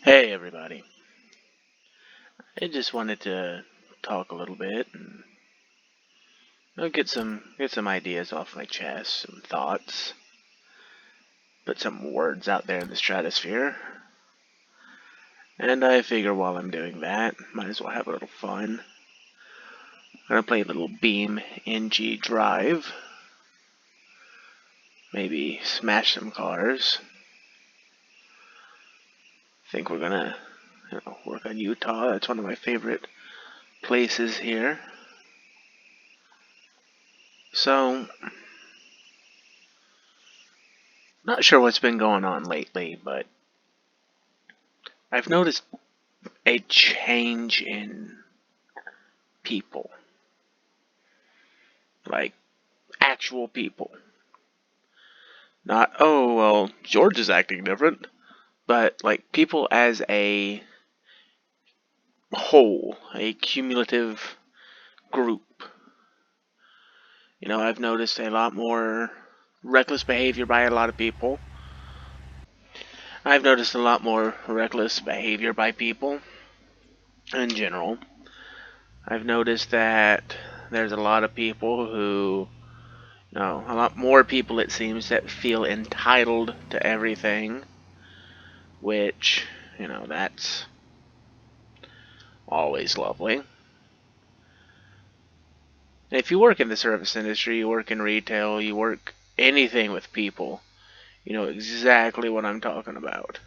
Hey everybody. I just wanted to talk a little bit and get some ideas off my chest, some thoughts, put some words out there in the stratosphere. And I figure while I'm doing that, might as well have a little fun. I'm gonna play a little Beam.NG Drive. Maybe smash some cars. Think we're gonna work on Utah. That's one of my favorite places here. So, not sure what's been going on lately, but I've noticed a change in people. Like, actual people. Not, oh, well, George is acting different, but, like, people as a whole, a cumulative group. I've noticed a lot more reckless behavior by a lot of people. I've noticed a lot more reckless behavior by people in general. I've noticed that there's a lot of people who, a lot more people it seems that feel entitled to everything, which, that's always lovely. If you work in the service industry, you work in retail, you work anything with people, you know exactly what I'm talking about.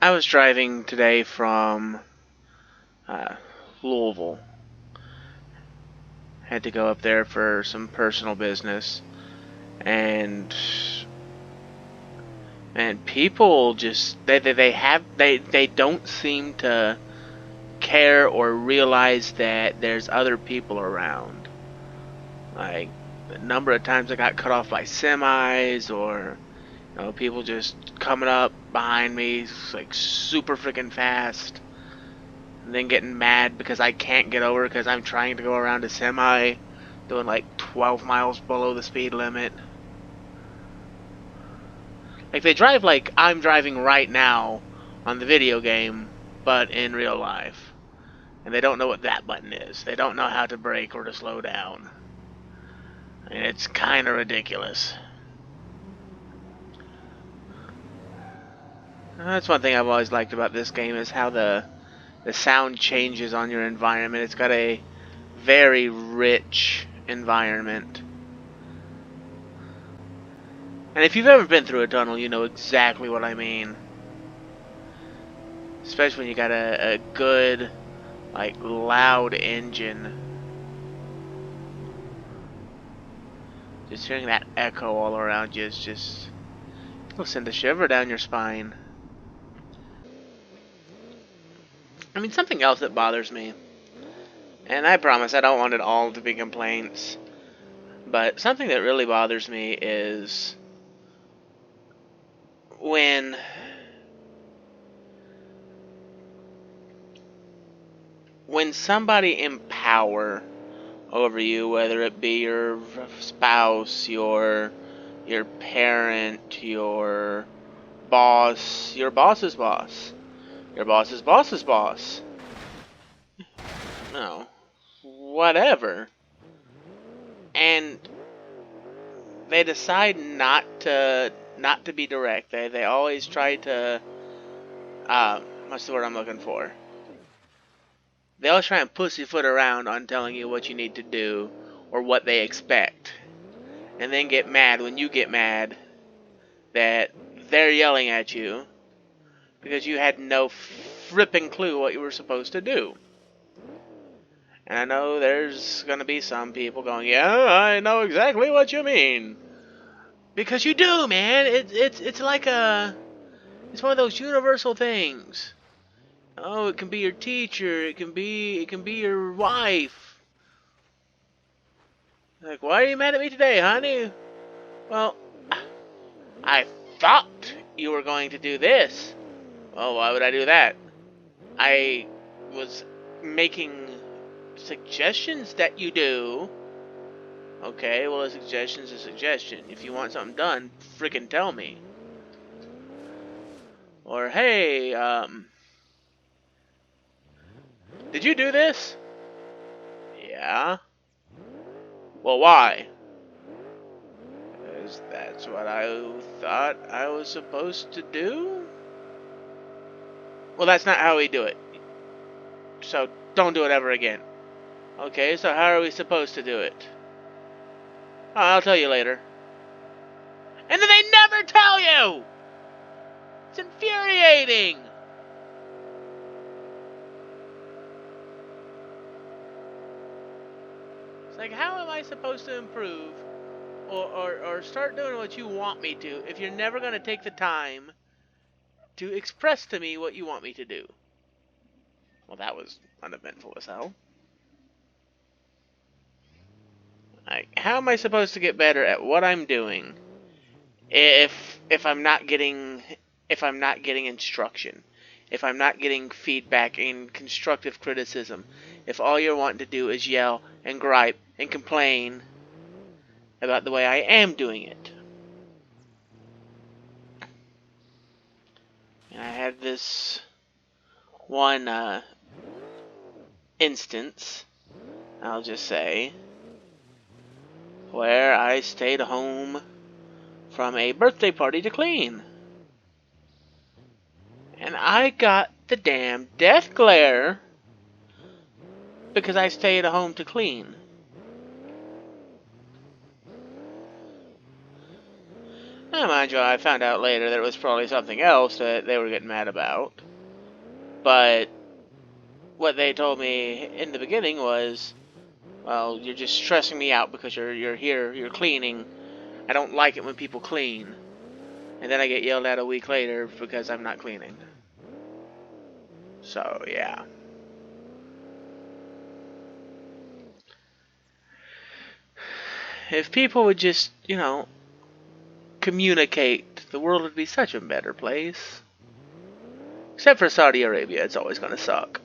I was driving today from Louisville. Had to go up there for some personal business, and people just they don't seem to care or realize that there's other people around. Like, the number of times I got cut off by semis, or people just coming up behind me like super freaking fast, and then getting mad because I can't get over because I'm trying to go around a semi doing like 12 miles below the speed limit. Like, they drive like I'm driving right now on the video game, but in real life. And they don't know what that button is. They don't know how to brake or to slow down. And it's kind of ridiculous. That's one thing I've always liked about this game, is how the sound changes on your environment. It's got a very rich environment. And if you've ever been through a tunnel, you know exactly what I mean. Especially when you got a good, like, loud engine. Just hearing that echo all around you is just, it'll send a shiver down your spine. I mean, something else that bothers me, and I promise I don't want it all to be complaints, but something that really bothers me is when somebody in power over you, whether it be your spouse, your parent, your boss, your boss's boss, your boss's boss's boss, no, whatever, and they decide not to be direct. They always try to, what's the word I'm looking for? They always try and pussyfoot around on telling you what you need to do or what they expect, and then get mad when you get mad that they're yelling at you because you had no fripping clue what you were supposed to do. And I know there's gonna be some people going, yeah, I know exactly what you mean. Because you do, man. It's like it's one of those universal things. Oh, it can be your teacher, it can be your wife. Like, why are you mad at me today, honey? Well, I thought you were going to do this. Well, why would I do that? I was making suggestions that you do. Okay, well, a suggestion's a suggestion. If you want something done, frickin' tell me. Or, hey, did you do this? Yeah. Well, why? Because that's what I thought I was supposed to do? Well, that's not how we do it. So, don't do it ever again. Okay, so how are we supposed to do it? Oh, I'll tell you later. And then they never tell you! It's infuriating! It's like, how am I supposed to improve or start doing what you want me to if you're never going to take the time to express to me what you want me to do? Well, that was uneventful as hell. Like, how am I supposed to get better at what I'm doing if I'm not getting instruction, if I'm not getting feedback and constructive criticism, if all you're wanting to do is yell and gripe and complain about the way I am doing it? And I had this one instance, I'll just say, where I stayed home from a birthday party to clean. And I got the damn death glare because I stayed home to clean. Now, mind you, I found out later that it was probably something else that they were getting mad about. But what they told me in the beginning was, well, you're just stressing me out because you're here, you're cleaning. I don't like it when people clean. And then I get yelled at a week later because I'm not cleaning. So, yeah. If people would just, communicate, the world would be such a better place. Except for Saudi Arabia, it's always going to suck.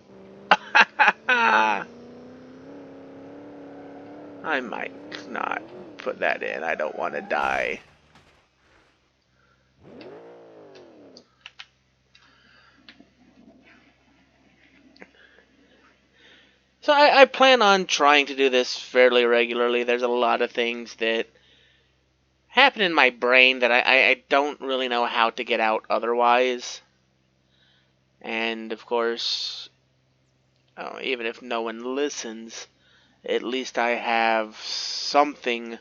I might not put that in. I don't want to die. So I plan on trying to do this fairly regularly. There's a lot of things that happen in my brain that I don't really know how to get out otherwise. And, of course, even if no one listens, at least I have something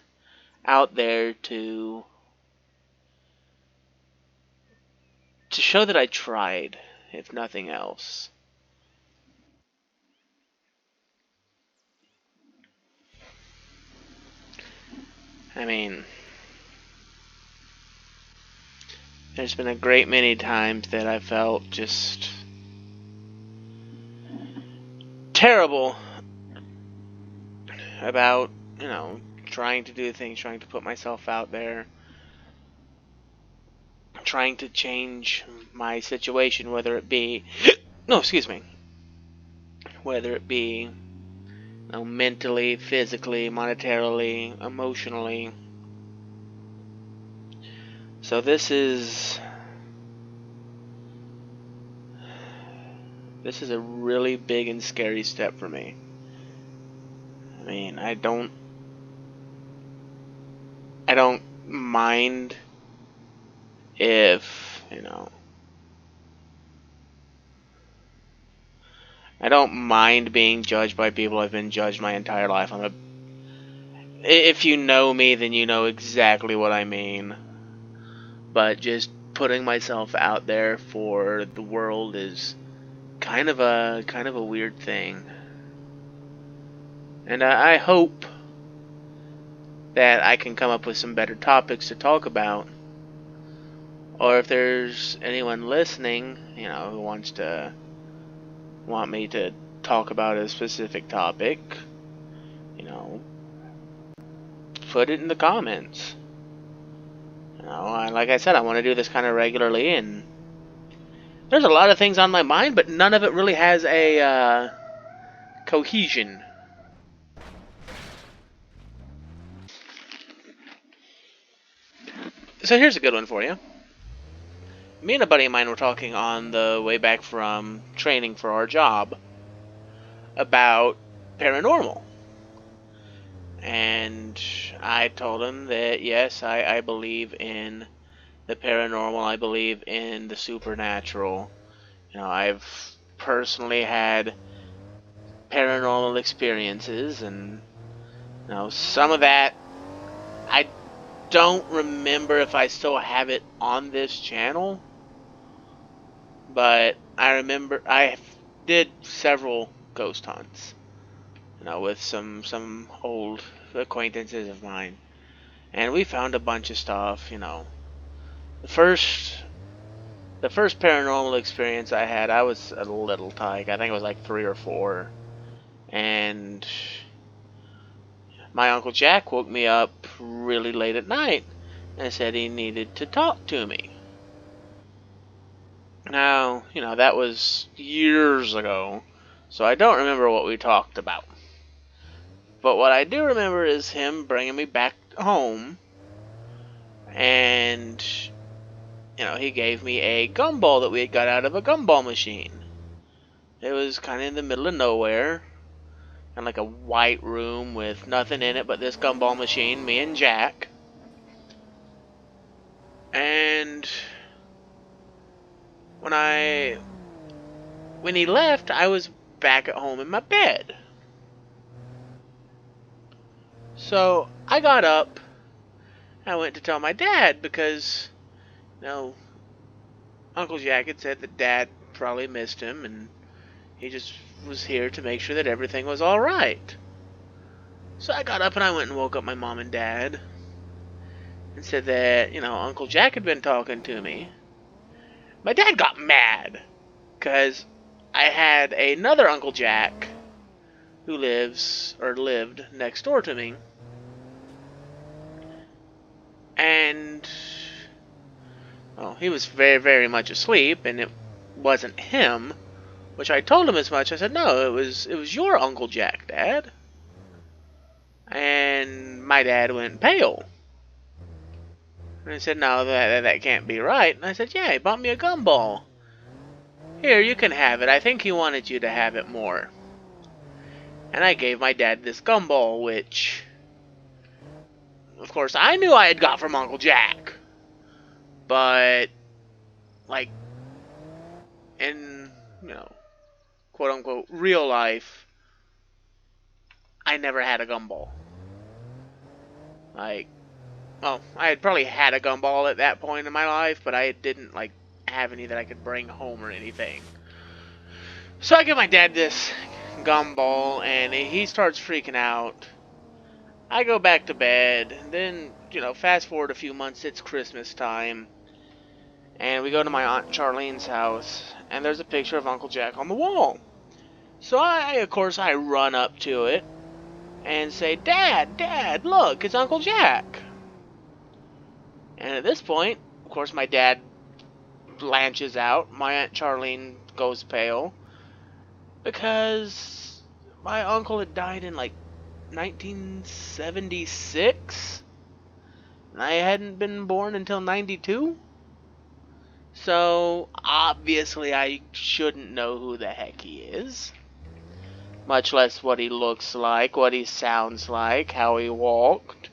out there to show that I tried, if nothing else. I mean, there's been a great many times that I felt just terrible about, trying to do things, trying to put myself out there, trying to change my situation, whether it be, no, excuse me, whether it be, mentally, physically, monetarily, emotionally. So this is a really big and scary step for me. I mean, I don't mind if, I don't mind being judged by people. I've been judged my entire life. If you know me, then you know exactly what I mean. But just putting myself out there for the world is kind of a weird thing. And I hope that I can come up with some better topics to talk about. Or if there's anyone listening, who want me to talk about a specific topic, put it in the comments. Like I said, I want to do this kind of regularly, and there's a lot of things on my mind, but none of it really has a cohesion. So here's a good one for you. me and a buddy of mine were talking on the way back from training for our job about paranormal. And I told him that yes, I believe in the paranormal, I believe in the supernatural. I've personally had paranormal experiences, and some of that I don't remember if I still have it on this channel, but I remember I did several ghost hunts, with some old acquaintances of mine, and we found a bunch of stuff. The first paranormal experience I had, I was a little tyke. I think it was like 3 or 4, and my Uncle Jack woke me up really late at night and said he needed to talk to me. Now, that was years ago, so I don't remember what we talked about. But what I do remember is him bringing me back home, and, he gave me a gumball that we had got out of a gumball machine. It was kind of in the middle of nowhere, in like a white room with nothing in it but this gumball machine, me and Jack. And when he left, I was back at home in my bed. So I got up, I went to tell my dad because, Uncle Jack had said that Dad probably missed him, and he just was here to make sure that everything was alright. So I got up and I went and woke up my mom and dad and said that, Uncle Jack had been talking to me. My dad got mad because I had another Uncle Jack who lived next door to me. And, well, he was very, very much asleep, and it wasn't him, which I told him as much. I said, no, it was your Uncle Jack, Dad. And my dad went pale. And I said, no, that can't be right. And I said, yeah, he bought me a gumball. Here, you can have it. I think he wanted you to have it more. And I gave my dad this gumball, which, of course, I knew I had got from Uncle Jack. But, like, in, quote-unquote, real life, I never had a gumball. I had probably had a gumball at that point in my life, but I didn't, have any that I could bring home or anything. So I give my dad this gumball, and he starts freaking out. I go back to bed, and then, fast forward a few months, it's Christmas time, and we go to my Aunt Charlene's house, and there's a picture of Uncle Jack on the wall. So of course, I run up to it and say, Dad, look, it's Uncle Jack. And at this point, of course, my dad blanches out. My Aunt Charlene goes pale because my uncle had died in 1976, and I hadn't been born until 92. So obviously I shouldn't know who the heck he is, much less what he looks like, what he sounds like, how he walked,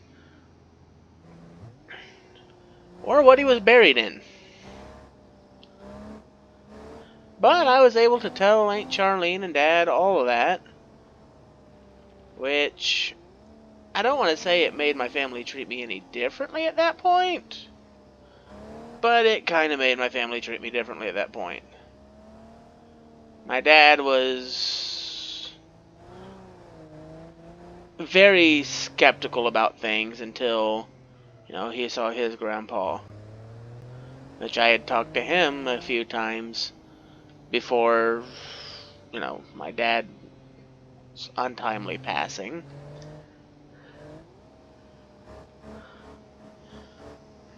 or what he was buried in. But I was able to tell Aunt Charlene and Dad all of that, which I don't want to say it made my family treat me any differently at that point, but it kind of made my family treat me differently at that point. My dad was very skeptical about things until, he saw his grandpa, which I had talked to him a few times before, my dad's untimely passing.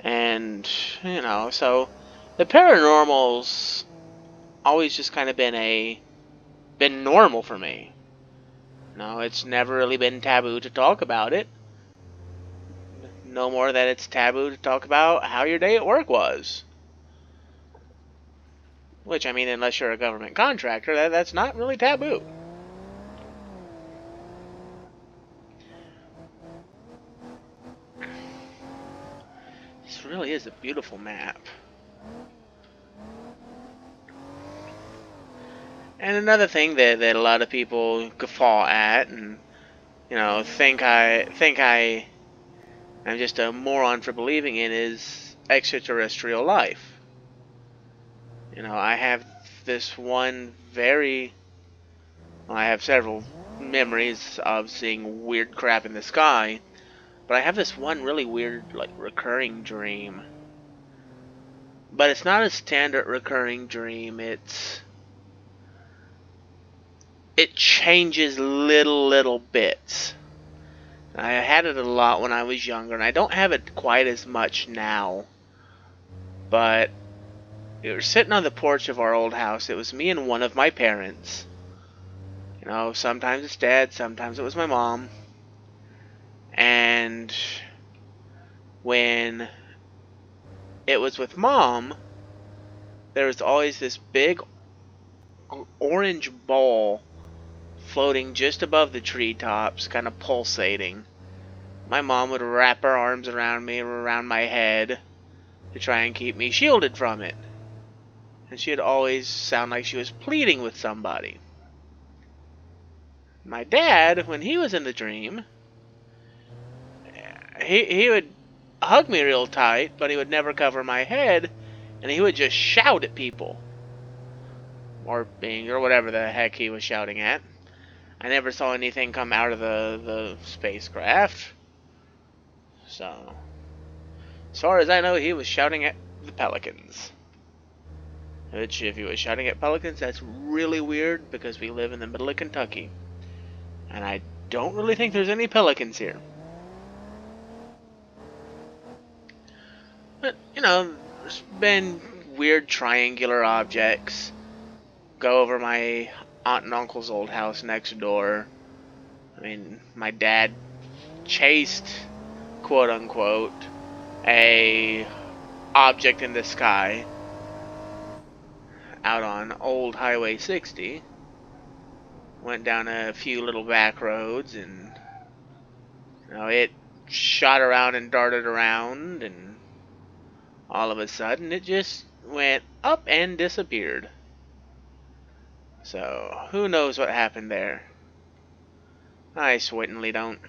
And, so the paranormal's always just kind of been normal for me. It's never really been taboo to talk about it. No more that it's taboo to talk about how your day at work was. Which, I mean, unless you're a government contractor, that's not really taboo. This really is a beautiful map. And another thing that a lot of people guffaw at, and think I am just a moron for believing in, is extraterrestrial life. I have this one I have several memories of seeing weird crap in the sky, but I have this one really weird, like, recurring dream. But it's not a standard recurring dream. It changes little bits. I had it a lot when I was younger, and I don't have it quite as much now. But we were sitting on the porch of our old house. It was me and one of my parents. Sometimes it's dad, sometimes it was my mom. And when it was with mom, there was always this big orange ball floating just above the treetops, kind of pulsating. My mom would wrap her arms around me, around my head, to try and keep me shielded from it. And she'd always sound like she was pleading with somebody. My dad, when he was in the dream, he would hug me real tight, but he would never cover my head, and he would just shout at people. Or whatever the heck he was shouting at. I never saw anything come out of the spacecraft. So, as far as I know, he was shouting at the pelicans. Which, if he was shouting at pelicans, that's really weird, because we live in the middle of Kentucky. And I don't really think there's any pelicans here. But, there's been weird triangular objects go over my aunt and uncle's old house next door. I mean, my dad chased, quote unquote, a object in the sky out on old Highway 60. Went down a few little back roads, and it shot around and darted around, and all of a sudden it just went up and disappeared. So, who knows what happened there? I certainly don't.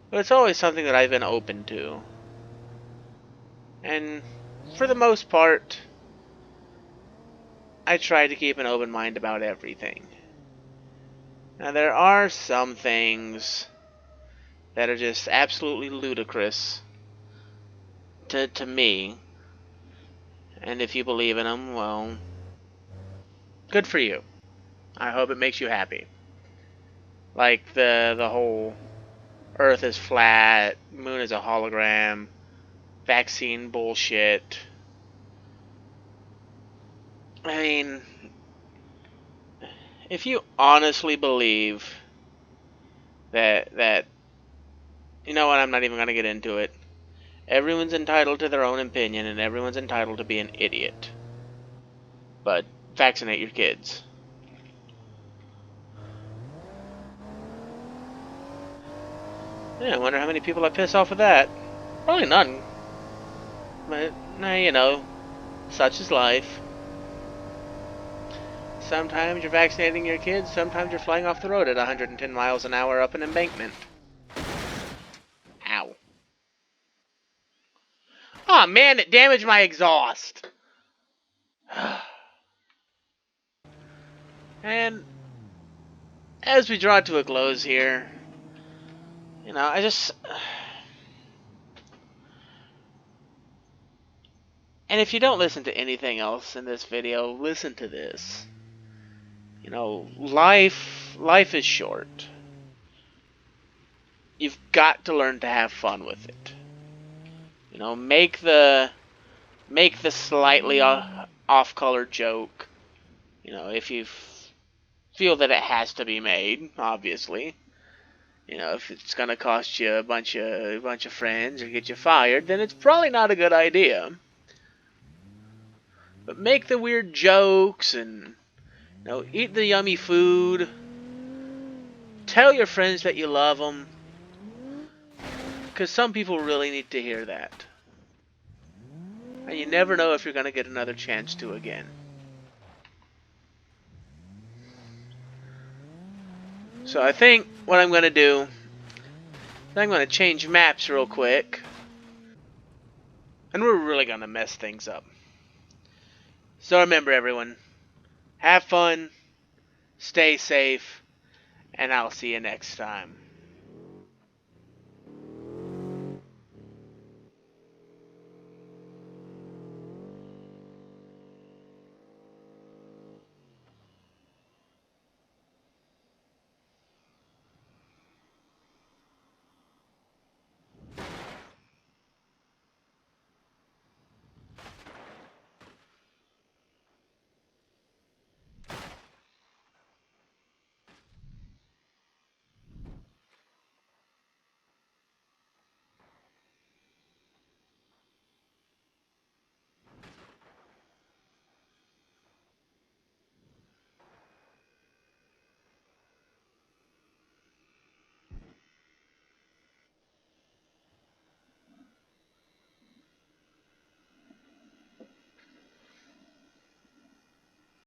But it's always something that I've been open to. And for the most part, I try to keep an open mind about everything. Now, there are some things that are just absolutely ludicrous to me. And if you believe in them, well, good for you. I hope it makes you happy. Like the whole Earth is flat, Moon is a hologram, vaccine bullshit. I mean, if you honestly believe that you know what, I'm not even going to get into it. Everyone's entitled to their own opinion, and everyone's entitled to be an idiot. But vaccinate your kids. Yeah, I wonder how many people I piss off with that. Probably none. But, such is life. Sometimes you're vaccinating your kids, sometimes you're flying off the road at 110 miles an hour up an embankment. Ow. Aw, man, it damaged my exhaust. And as we draw to a close here, I just... And if you don't listen to anything else in this video, listen to this. Life is short. You've got to learn to have fun with it. Make the slightly off-color joke. If you feel that it has to be made, obviously. If it's gonna cost you a bunch of friends or get you fired, then it's probably not a good idea. But make the weird jokes and eat the yummy food. Tell your friends that you love them. Because some people really need to hear that. And you never know if you're going to get another chance to again. So I think what I'm going to do, I'm going to change maps real quick. And we're really going to mess things up. So remember everyone, have fun, stay safe, and I'll see you next time.